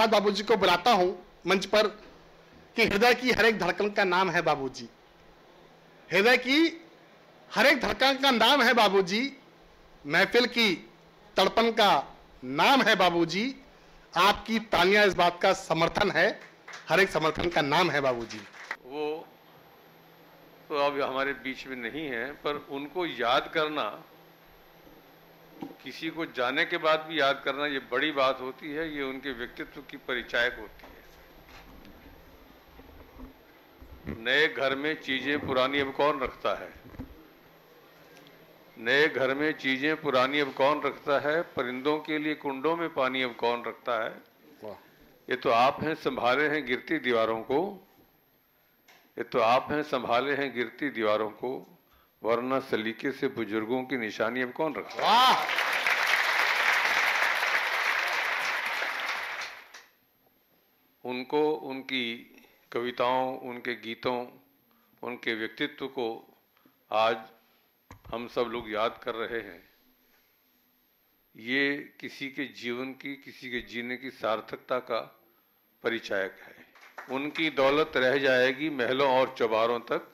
प्रसाद बाबूजी को बुलाता हूं मंच पर कि हृदय की हर एक धड़कन का नाम है बाबूजी, हृदय की हर एक धड़कन का नाम है बाबूजी, महफिल की तड़पन का नाम है बाबूजी, आपकी तालियां इस बात का समर्थन है, हर एक समर्थन का नाम है बाबूजी। वो तो अब हमारे बीच में नहीं है, पर उनको याद करना, किसी को जाने के बाद भी याद करना, ये बड़ी बात होती है। ये उनके व्यक्तित्व की परिचायक होती है। नए घर में चीजें पुरानी अब कौन रखता है? नए घर में चीजें पुरानी अब कौन रखता है? परिंदों के लिए कुंडों में पानी अब कौन रखता है? ये तो आप हैं संभाले हैं गिरती दीवारों को, ये तो आप हैं संभाले हैं गिरती दीवारों को, वरना सलीके से बुजुर्गों की निशानी अब कौन रखता है? उनको, उनकी कविताओं, उनके गीतों, उनके व्यक्तित्व को आज हम सब लोग याद कर रहे हैं। ये किसी के जीवन की, किसी के जीने की सार्थकता का परिचायक है। उनकी दौलत रह जाएगी महलों और चौबारों तक,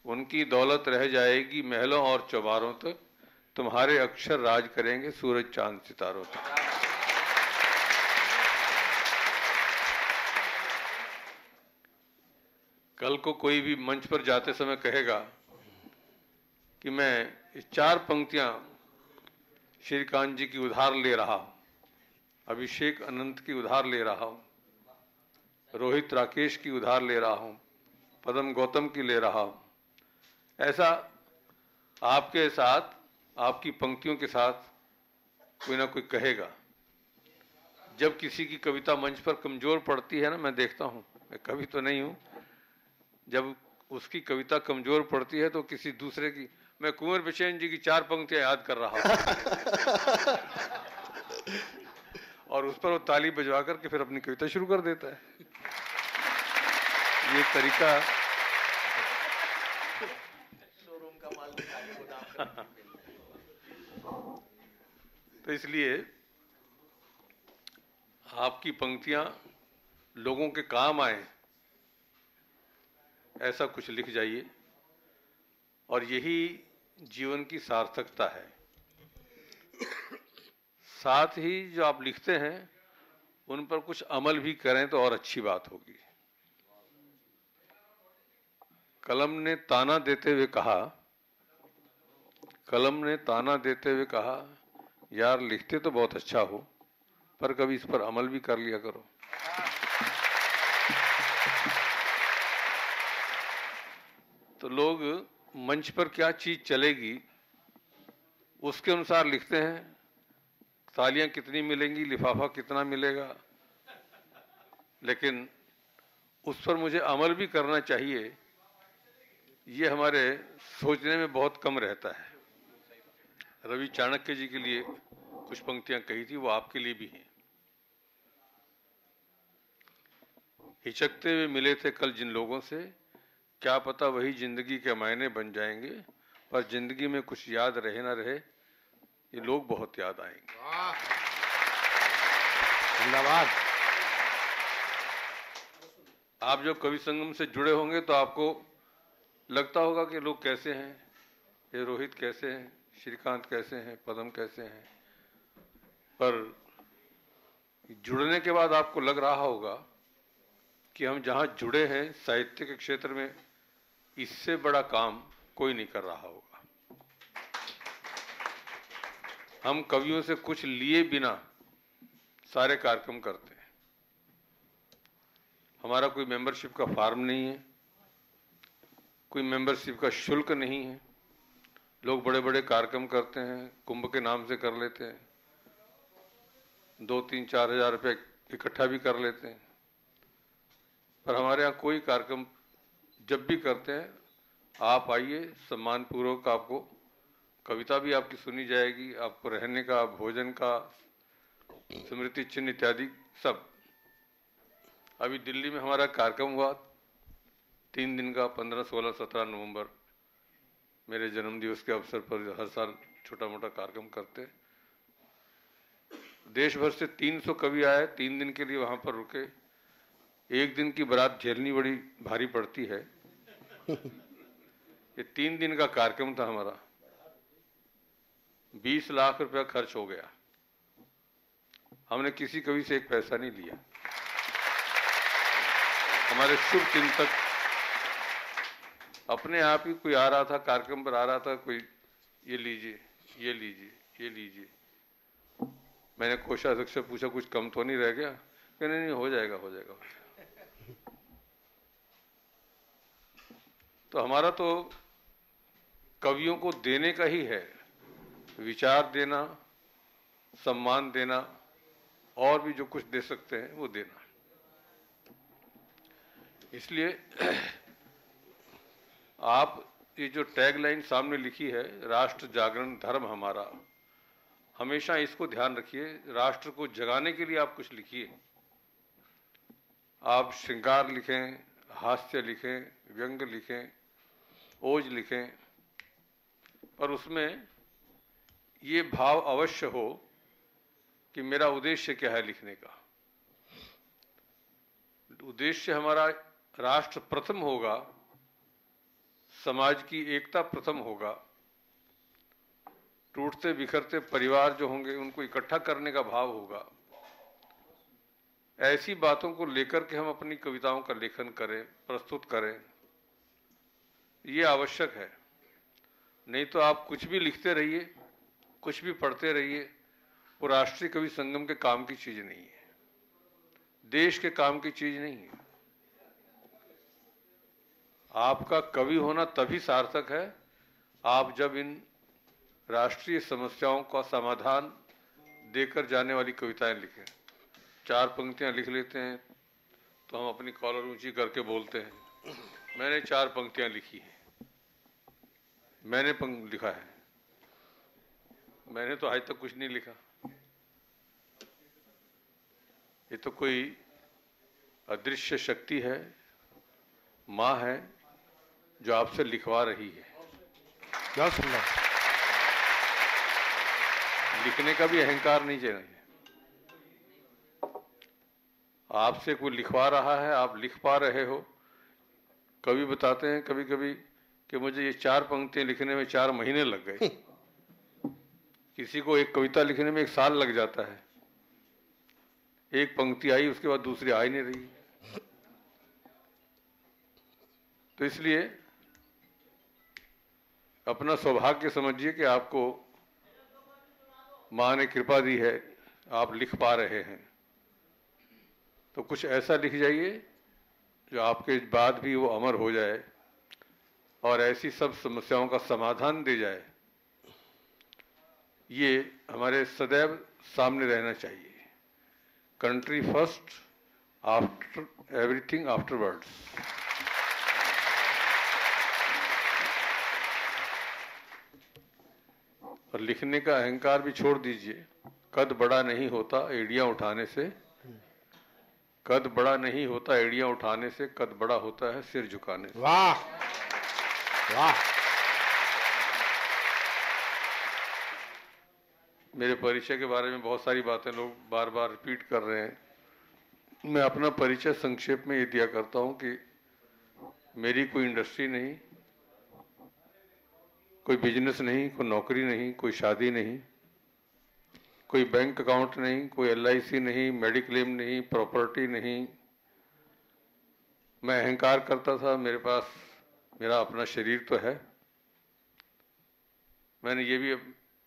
उनकी दौलत रह जाएगी महलों और चौबारों तक, तुम्हारे अक्षर राज करेंगे सूरज चांद सितारों तक। कल को कोई भी मंच पर जाते समय कहेगा कि मैं 4 पंक्तियां श्रीकांत जी की उधार ले रहा हूं, अभिषेक अनंत की उधार ले रहा हूं, रोहित राकेश की उधार ले रहा हूं, पदम गौतम की ले रहा हूं, ऐसा आपके साथ, आपकी पंक्तियों के साथ कोई ना कोई कहेगा। जब किसी की कविता मंच पर कमजोर पड़ती है ना, मैं देखता हूं, मैं कवि तो नहीं हूं, जब उसकी कविता कमजोर पड़ती है तो किसी दूसरे की, मैं कुंवर बिशेन जी की 4 पंक्तियां याद कर रहा हूं और उस पर वो ताली बजवा करके फिर अपनी कविता शुरू कर देता है। ये तरीका शोरूम का माल तो इसलिए आपकी पंक्तियां लोगों के काम आए, ऐसा कुछ लिख जाइए, और यही जीवन की सार्थकता है। साथ ही जो आप लिखते हैं उन पर कुछ अमल भी करें तो और अच्छी बात होगी। कलम ने ताना देते हुए कहा, कलम ने ताना देते हुए कहा, यार लिखते तो बहुत अच्छा हो, पर कभी इस पर अमल भी कर लिया करो। तो लोग मंच पर क्या चीज चलेगी उसके अनुसार लिखते हैं, तालियां कितनी मिलेंगी, लिफाफा कितना मिलेगा, लेकिन उस पर मुझे अमल भी करना चाहिए, ये हमारे सोचने में बहुत कम रहता है। रवि चाणक्य जी के लिए कुछ पंक्तियां कही थी, वो आपके लिए भी हैं। हिचकते हुए मिले थे कल जिन लोगों से, क्या पता वही जिंदगी के मायने बन जाएंगे, पर जिंदगी में कुछ याद रहे ना रहे, ये लोग बहुत याद आएंगे। धन्यवाद। आप जब कवि संगम से जुड़े होंगे तो आपको लगता होगा कि लोग कैसे हैं, ये रोहित कैसे हैं, श्रीकांत कैसे हैं, पदम कैसे हैं, पर जुड़ने के बाद आपको लग रहा होगा कि हम जहां जुड़े हैं साहित्य के क्षेत्र में, इससे बड़ा काम कोई नहीं कर रहा होगा। हम कवियों से कुछ लिए बिना सारे कार्यक्रम करते हैं। हमारा कोई मेंबरशिप का फॉर्म नहीं है, कोई मेंबरशिप का शुल्क नहीं है। लोग बड़े बड़े कार्यक्रम करते हैं, कुंभ के नाम से कर लेते हैं, 2-3-4 हज़ार रुपये इकट्ठा भी कर लेते हैं, पर हमारे यहाँ कोई कार्यक्रम जब भी करते हैं, आप आइए, सम्मानपूर्वक आपको कविता भी आपकी सुनी जाएगी, आपको रहने का, भोजन का, स्मृति चिन्ह इत्यादि सब। अभी दिल्ली में हमारा कार्यक्रम हुआ 3 दिन का, 15, 16, 17 नवंबर, मेरे जन्मदिवस के अवसर पर हर साल छोटा मोटा कार्यक्रम करते। देश भर से 300 कवि आए, 3 दिन के लिए वहां पर रुके। एक दिन की बारात झेलनी बड़ी भारी पड़ती है। ये 3 दिन का कार्यक्रम था हमारा। 20 लाख रुपया खर्च हो गया। हमने किसी कवि से एक पैसा नहीं लिया। हमारे शुभ चिंतक अपने आप ही, कोई आ रहा था कार्यक्रम पर, आ रहा था कोई, ये लीजिए, ये लीजिए, ये लीजिए। मैंने कोषाध्यक्ष से पूछा कुछ कम तो नहीं रह गया? कहने नहीं, हो जाएगा, हो जाएगा। तो हमारा तो कवियों को देने का ही है, विचार देना, सम्मान देना, और भी जो कुछ दे सकते हैं वो देना। इसलिए आप ये जो टैगलाइन सामने लिखी है, राष्ट्र जागरण धर्म हमारा, हमेशा इसको ध्यान रखिए। राष्ट्र को जगाने के लिए आप कुछ लिखिए। आप श्रृंगार लिखें, हास्य लिखें, व्यंग लिखें, ओज लिखें, पर उसमें ये भाव अवश्य हो कि मेरा उद्देश्य क्या है लिखने का। उद्देश्य हमारा राष्ट्र प्रथम होगा, समाज की एकता प्रथम होगा, टूटते बिखरते परिवार जो होंगे उनको इकट्ठा करने का भाव होगा। ऐसी बातों को लेकर के हम अपनी कविताओं का लेखन करें, प्रस्तुत करें, ये आवश्यक है। नहीं तो आप कुछ भी लिखते रहिए, कुछ भी पढ़ते रहिए, वो राष्ट्रीय कवि संगम के काम की चीज नहीं है, देश के काम की चीज नहीं है। आपका कवि होना तभी सार्थक है आप जब इन राष्ट्रीय समस्याओं का समाधान देकर जाने वाली कविताएं लिखें। 4 पंक्तियां लिख लेते हैं तो हम अपनी कॉलर ऊंची करके बोलते हैं मैंने 4 पंक्तियां लिखी हैं, मैंने लिखा है। मैंने तो आज तक कुछ नहीं लिखा। ये तो कोई अदृश्य शक्ति है, माँ है, जो आपसे लिखवा रही है। बहुत सुंदर। लिखने का भी अहंकार नहीं चाहिए। आपसे कोई लिखवा रहा है, आप लिख पा रहे हो। कवि बताते हैं कभी कभी कि मुझे ये 4 पंक्तियां लिखने में 4 महीने लग गए। किसी को एक कविता लिखने में 1 साल लग जाता है। एक पंक्ति आई, उसके बाद दूसरी आ ही नहीं रही। तो इसलिए अपना सौभाग्य समझिए कि आपको माँ ने कृपा दी है, आप लिख पा रहे हैं। तो कुछ ऐसा लिख जाइए जो आपके बाद भी वो अमर हो जाए और ऐसी सब समस्याओं का समाधान दे जाए। ये हमारे सदैव सामने रहना चाहिए। Country first, after everything afterwards. और लिखने का अहंकार भी छोड़ दीजिए। कद बड़ा नहीं होता एड़ियां उठाने से, कद बड़ा नहीं होता एड़ियां उठाने से, कद बड़ा होता है सिर झुकाने से। वाह वाह। मेरे परिचय के बारे में बहुत सारी बातें लोग बार बार रिपीट कर रहे हैं। मैं अपना परिचय संक्षेप में ये दिया करता हूं कि मेरी कोई इंडस्ट्री नहीं, कोई बिजनेस नहीं, कोई नौकरी नहीं, कोई शादी नहीं, कोई बैंक अकाउंट नहीं, कोई LIC नहीं, मेडिक्लेम नहीं, प्रॉपर्टी नहीं। मैं अहंकार करता था मेरे पास मेरा अपना शरीर तो है। मैंने ये भी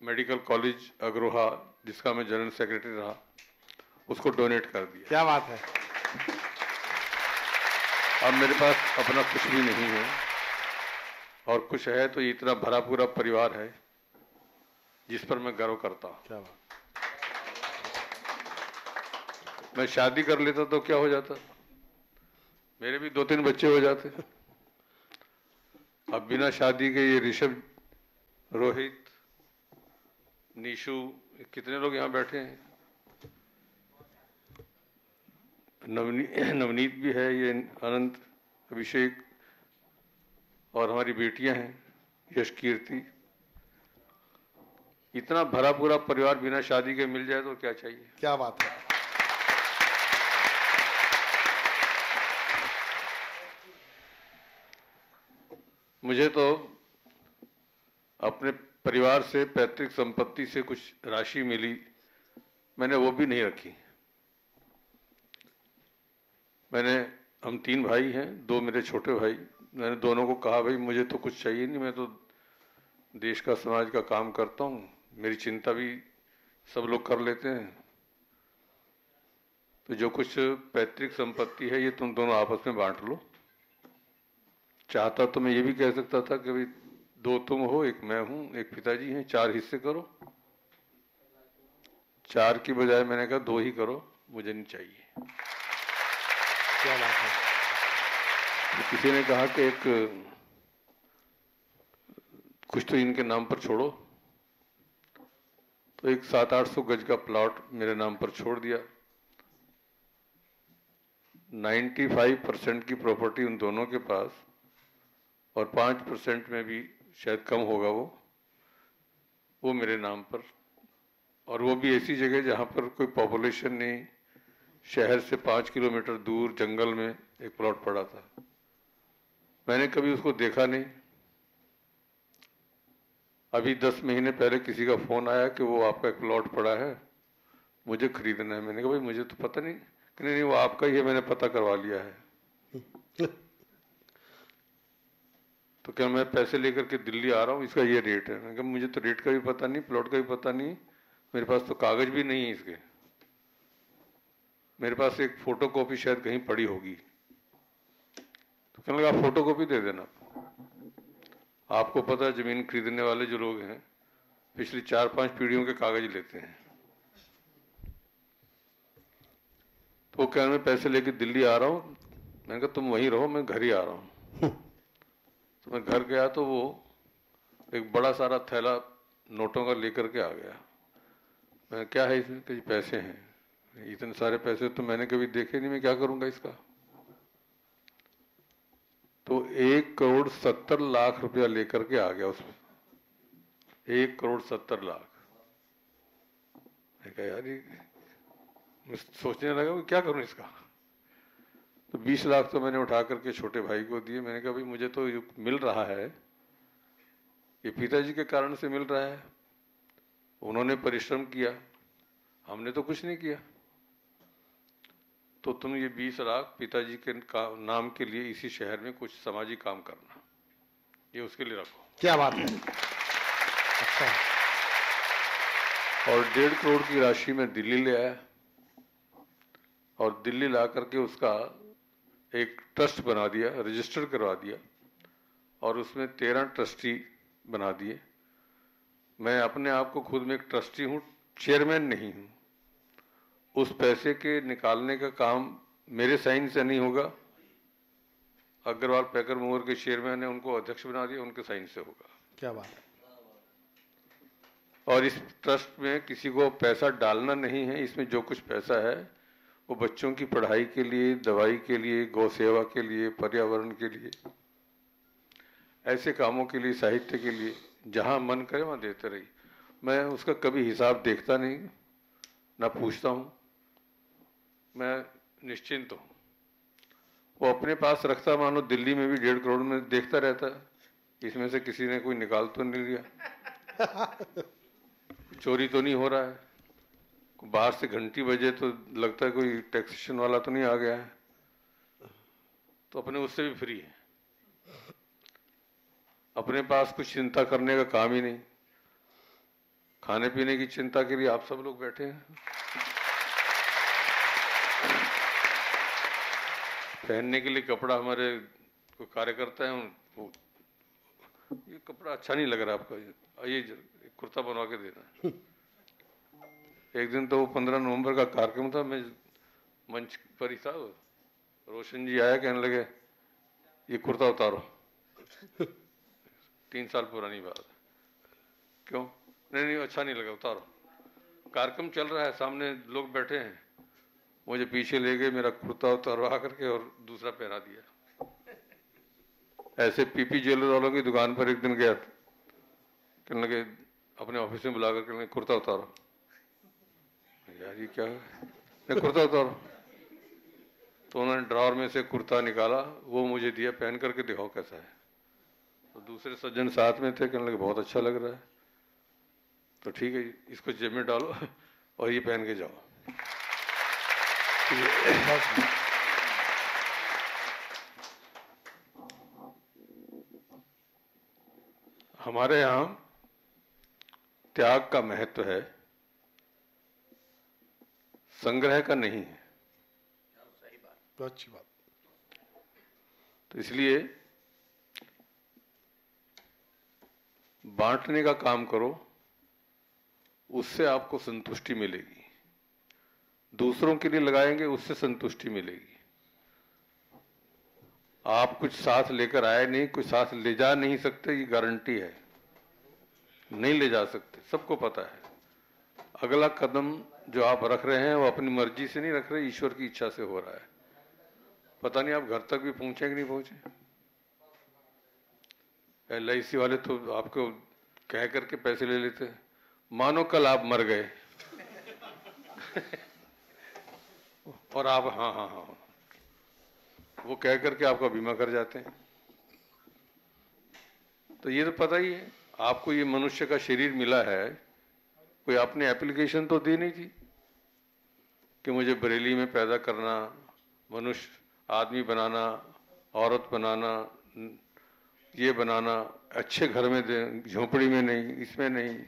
मेडिकल कॉलेज अग्रोहा, जिसका मैं जनरल सेक्रेटरी रहा, उसको डोनेट कर दिया। क्या बात है। अब मेरे पास अपना कुछ भी नहीं है, और कुछ है तो इतना भरा पूरा परिवार है जिस पर मैं गर्व करता हूं। क्या बात। मैं शादी कर लेता तो क्या हो जाता, मेरे भी 2-3 बच्चे हो जाते। अब बिना शादी के ये ऋषभ, रोहित, निशु, कितने लोग यहाँ बैठे हैं, नवनीत भी है, ये अनंत, अभिषेक, और हमारी बेटियां हैं यश कीर्ति। इतना भरा पूरा परिवार बिना शादी के मिल जाए तो क्या चाहिए। क्या बात है। मुझे तो अपने परिवार से, पैतृक संपत्ति से कुछ राशि मिली, मैंने वो भी नहीं रखी। हम 3 भाई हैं, 2 मेरे छोटे भाई। मैंने दोनों को कहा भाई मुझे तो कुछ चाहिए नहीं, मैं तो देश का, समाज का काम करता हूँ, मेरी चिंता भी सब लोग कर लेते हैं, तो जो कुछ पैतृक संपत्ति है ये तुम दोनों आपस में बांट लो। चाहता तो मैं ये भी कह सकता था कि भाई 2 तुम हो, 1 मैं हूं, 1 पिताजी हैं, 4 हिस्से करो। 4 की बजाय मैंने कहा 2 ही करो, मुझे नहीं चाहिए। क्या बात है। तो किसी ने कहा कि कुछ तो इनके नाम पर छोड़ो, तो एक 700-800 गज का प्लॉट मेरे नाम पर छोड़ दिया। 95% की प्रॉपर्टी उन दोनों के पास, और 5% में भी शायद कम होगा वो मेरे नाम पर, और वो भी ऐसी जगह जहाँ पर कोई पॉपुलेशन नहीं, शहर से 5 किलोमीटर दूर जंगल में एक प्लॉट पड़ा था। मैंने कभी उसको देखा नहीं। अभी 10 महीने पहले किसी का फोन आया कि वो आपका एक प्लॉट पड़ा है, मुझे खरीदना है। मैंने कहा भाई मुझे तो पता नहीं। कि नहीं वो आपका ही है, मैंने पता करवा लिया है। तो क्या मैं पैसे लेकर के दिल्ली आ रहा हूँ, इसका ये रेट है। मैंने कहा मुझे तो रेट का भी पता नहीं, प्लॉट का भी पता नहीं, मेरे पास तो कागज भी नहीं है इसके। मेरे पास एक फोटो कॉपी शायद कहीं पड़ी होगी। तो कहने लगा फोटो कॉपी दे देना। आपको पता है जमीन खरीदने वाले जो लोग हैं पिछली 4-5 पीढ़ियों के कागज लेते हैं। तो वो कहने में पैसे लेके दिल्ली आ रहा हूँ। मैंने कहा तुम वहीं रहो, मैं घर ही आ रहा हूँ। तो मैं घर गया तो वो एक बड़ा सारा थैला नोटों का लेकर के आ गया। मैं क्या है इसमें? कई पैसे हैं। इतने सारे पैसे तो मैंने कभी देखे नहीं, मैं क्या करूंगा इसका। तो 1,70,00,000 रुपया लेकर के आ गया उसमें। 1,70,00,000। मैं कहा यार मैं सोचने लगा क्या करूं इसका। तो 20 लाख तो मैंने उठा करके छोटे भाई को दिए। मैंने कहा भाई मुझे तो ये मिल रहा है, ये पिताजी के कारण से मिल रहा है, उन्होंने परिश्रम किया, हमने तो कुछ नहीं किया। तो तुम ये 20 लाख पिताजी के नाम के लिए इसी शहर में कुछ सामाजिक काम करना, ये उसके लिए रखो। क्या बात है। अच्छा। और 1.5 करोड़ की राशि मैं दिल्ली ले आया, और दिल्ली ला करके उसका एक ट्रस्ट बना दिया, रजिस्टर करवा दिया, और उसमें 13 ट्रस्टी बना दिए। मैं अपने आप को खुद में एक ट्रस्टी हूँ, चेयरमैन नहीं हूँ। उस पैसे के निकालने का काम मेरे साइन से नहीं होगा। अग्रवाल पैकर मूवर के चेयरमैन है, उनको अध्यक्ष बना दिया, उनके साइन से होगा। क्या बात है। और इस ट्रस्ट में किसी को पैसा डालना नहीं है। इसमें जो कुछ पैसा है वो बच्चों की पढ़ाई के लिए, दवाई के लिए, गौ सेवा के लिए, पर्यावरण के लिए, ऐसे कामों के लिए, साहित्य के लिए, जहां मन करे वहां देते रही। मैं उसका कभी हिसाब देखता नहीं, ना पूछता हूं, मैं निश्चिंत हूं। वो अपने पास रखता, मानो दिल्ली में भी 1.5 करोड़ में देखता रहता है, इसमें से किसी ने कोई निकाल तो नहीं लिया, चोरी तो नहीं हो रहा है, बाहर से घंटी बजे तो लगता है कोई टैक्सेशन वाला तो नहीं आ गया है। तो अपने उससे भी फ्री है। अपने पास कुछ चिंता करने का काम ही नहीं। खाने पीने की चिंता के लिए आप सब लोग बैठे हैं, पहनने के लिए कपड़ा हमारे कोई कार्यकर्ता है, वो ये कपड़ा अच्छा नहीं लग रहा आपका, ये कुर्ता बनवा के देना। एक दिन तो 15 नवंबर का कार्यक्रम था, मैं मंच पर ही था, रोशन जी आया, कहने लगे ये कुर्ता उतारो। 3 साल पुरानी बात है। क्यों? नहीं अच्छा नहीं लगा, उतारो। कार्यक्रम चल रहा है, सामने लोग बैठे हैं, मुझे पीछे ले गए, मेरा कुर्ता उतारवा करके और दूसरा पहना दिया। ऐसे पीपी ज्वेलर वालों की दुकान पर एक दिन गया, कहने लगे अपने ऑफिस में बुला कर कहने कुर्ता उतारो। यार ये क्या है, नहीं कुर्ता उतारो। तो उन्होंने ड्रॉअर में से कुर्ता निकाला, वो मुझे दिया, पहन करके दिखाओ कैसा है। तो दूसरे सज्जन साथ में थे, कहने लगे बहुत अच्छा लग रहा है। तो ठीक है, इसको जेब में डालो और ये पहन के जाओ। हमारे यहाँ त्याग का महत्व है, संग्रह का नहीं है। बहुत अच्छी बात। तो इसलिए बांटने का काम करो, उससे आपको संतुष्टि मिलेगी। दूसरों के लिए लगाएंगे, उससे संतुष्टि मिलेगी। आप कुछ साथ लेकर आए नहीं, कुछ साथ ले जा नहीं सकते, ये गारंटी है, नहीं ले जा सकते, सबको पता है। अगला कदम जो आप रख रहे हैं वो अपनी मर्जी से नहीं रख रहे, ईश्वर की इच्छा से हो रहा है। पता नहीं आप घर तक भी पहुंचे कि नहीं पहुंचे। LIC वाले तो आपको कह करके पैसे ले लेते हैं, मानो कल आप मर गए और आप हाँ हाँ हाँ वो कह करके आपका बीमा कर जाते हैं। तो ये तो पता ही है, आपको ये मनुष्य का शरीर मिला है, कोई आपने एप्लीकेशन तो दी नहीं थी कि मुझे बरेली में पैदा करना, मनुष्य आदमी बनाना, औरत बनाना, ये बनाना, अच्छे घर में दे, झोपड़ी में नहीं, इसमें नहीं।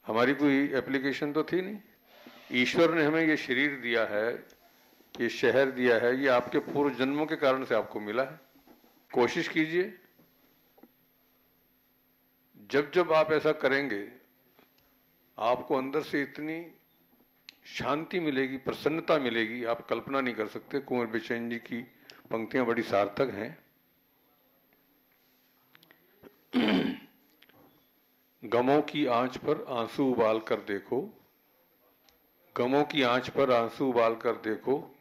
हमारी कोई एप्लीकेशन तो थी नहीं। ईश्वर ने हमें ये शरीर दिया है, ये शहर दिया है, ये आपके पूर्व जन्मों के कारण से आपको मिला है। कोशिश कीजिए, जब जब आप ऐसा करेंगे आपको अंदर से इतनी शांति मिलेगी, प्रसन्नता मिलेगी, आप कल्पना नहीं कर सकते। कुंवर बेचैन जी की पंक्तियां बड़ी सार्थक हैं। गमों की आंच पर आंसू उबाल कर देखो, गमों की आंच पर आंसू उबाल कर देखो,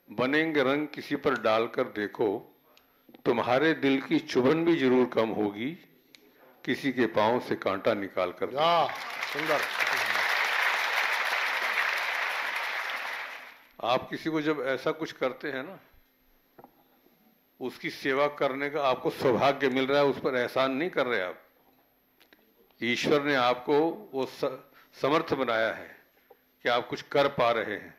बनेंगे रंग किसी पर डाल कर देखो, तुम्हारे दिल की चुभन भी जरूर कम होगी, किसी के पांव से कांटा निकाल कर। सुंदर। आप किसी को जब ऐसा कुछ करते हैं ना, उसकी सेवा करने का आपको सौभाग्य मिल रहा है, उस पर एहसान नहीं कर रहे आप। ईश्वर ने आपको वो समर्थ बनाया है कि आप कुछ कर पा रहे हैं।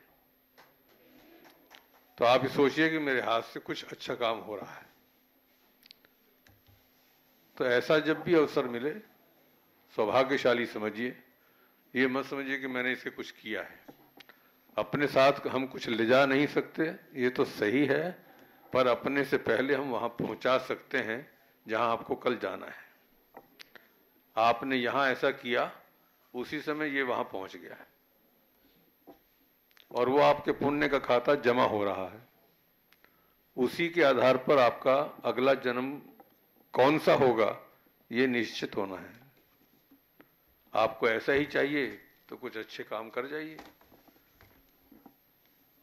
तो आप सोचिए कि मेरे हाथ से कुछ अच्छा काम हो रहा है। तो ऐसा जब भी अवसर मिले सौभाग्यशाली समझिए, ये मत समझिए कि मैंने इसके कुछ किया है। अपने साथ हम कुछ ले जा नहीं सकते, ये तो सही है, पर अपने से पहले हम वहां पहुंचा सकते हैं जहां आपको कल जाना है। आपने यहां ऐसा किया, उसी समय ये वहां पहुंच गया है और वो आपके पुण्य का खाता जमा हो रहा है। उसी के आधार पर आपका अगला जन्म कौन सा होगा ये निश्चित होना है। आपको ऐसा ही चाहिए तो कुछ अच्छे काम कर जाइए।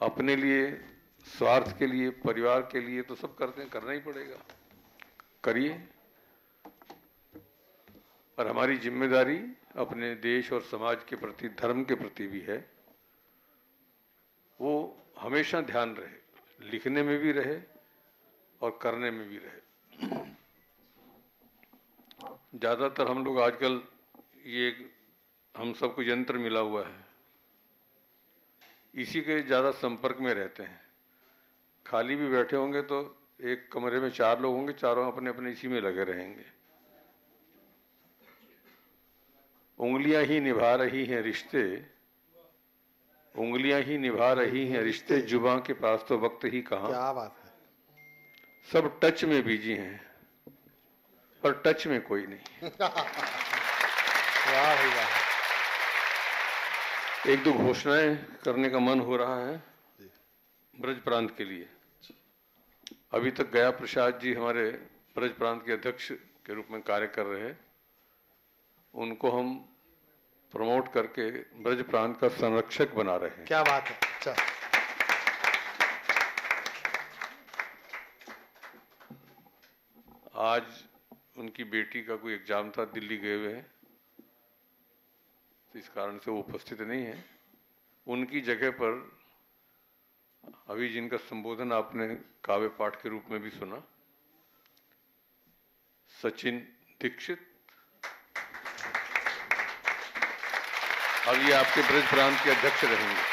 अपने लिए, स्वार्थ के लिए, परिवार के लिए तो सब करना ही पड़ेगा, करिए। और हमारी जिम्मेदारी अपने देश और समाज के प्रति, धर्म के प्रति भी है, वो हमेशा ध्यान रहे, लिखने में भी रहे और करने में भी रहे। ज्यादातर हम लोग आजकल ये हम सबको यंत्र मिला हुआ है, इसी के ज्यादा संपर्क में रहते हैं। खाली भी बैठे होंगे तो एक कमरे में 4 लोग होंगे, चारों अपने अपने इसी में लगे रहेंगे। उंगलियां ही निभा रही हैं रिश्ते, उंगलियां ही निभा रही हैं रिश्ते, जुबान के पास तो वक्त ही कहां। क्या बात है। सब टच में बिजी हैं पर टच में कोई नहीं। वाह भाई वाह। एक दो घोषणाएं करने का मन हो रहा है ब्रज प्रांत के लिए। अभी तक गया प्रसाद जी हमारे ब्रज प्रांत के अध्यक्ष के रूप में कार्य कर रहे हैं, उनको हम प्रमोट करके ब्रज प्रांत का संरक्षक बना रहे हैं। क्या बात है। अच्छा, आज उनकी बेटी का कोई एग्जाम था, दिल्ली गए हुए हैं, इस कारण से वो उपस्थित नहीं है। उनकी जगह पर अभी जिनका संबोधन आपने काव्य पाठ के रूप में भी सुना, सचिन दीक्षित, अब ये आपके ब्रज प्रांत के अध्यक्ष रहेंगे।